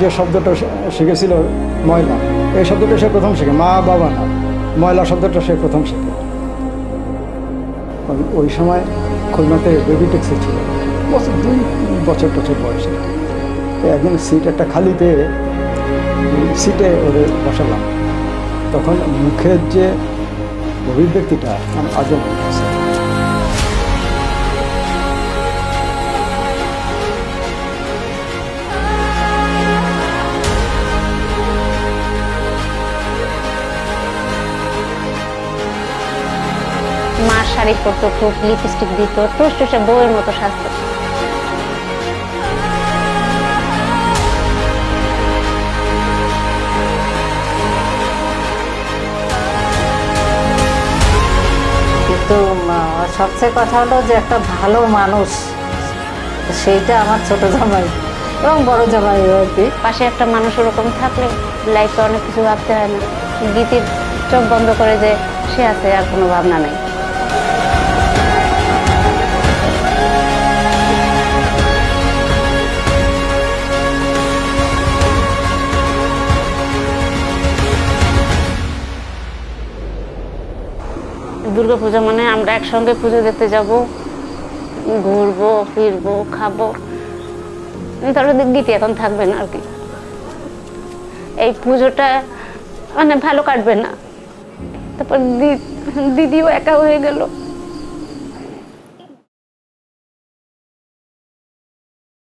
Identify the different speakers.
Speaker 1: যে শব্দটা শিখেছিল ময়লা, এই শব্দটা সে প্রথম শেখে, মা বাবা না, ময়লা শব্দটা সে প্রথম শেখে। ওই সময় খুলনাতে বেবি ট্যাক্সি ছিল, 2 বছর বয়সে। একদিন সিট একটা খালি পেয়ে সিটে ওদের বসালাম, তখন মুখের যে অভিব্যক্তিটা আমার আজও মনে আছে।
Speaker 2: মা শাড়ি পরতো, খুব লিপস্টিক দিত, টুসটুসে বউয়ের মতো সাজতো।
Speaker 3: কিন্তু সবচেয়ে কথা হলো যে একটা ভালো মানুষ, সেইটা আমার ছোট জামাই এবং বড় জামাই আর কি।
Speaker 2: পাশে একটা মানুষ ওরকম থাকলে লাইফে অনেক কিছু ভাবতে হয় না। গীতির চোখ বন্ধ করে যে সে আছে, আর কোনো ভাবনা নেই। দুর্গাপূজা মানে আমরা একসঙ্গে পুজো দেখতে যাব, ঘুরবো ফিরবো খাবো। ধরো গীতি এখন থাকবে না আর কি, এই পুজোটা মানে ভালো কাটবে না। তারপর দিদিও একা হয়ে গেল।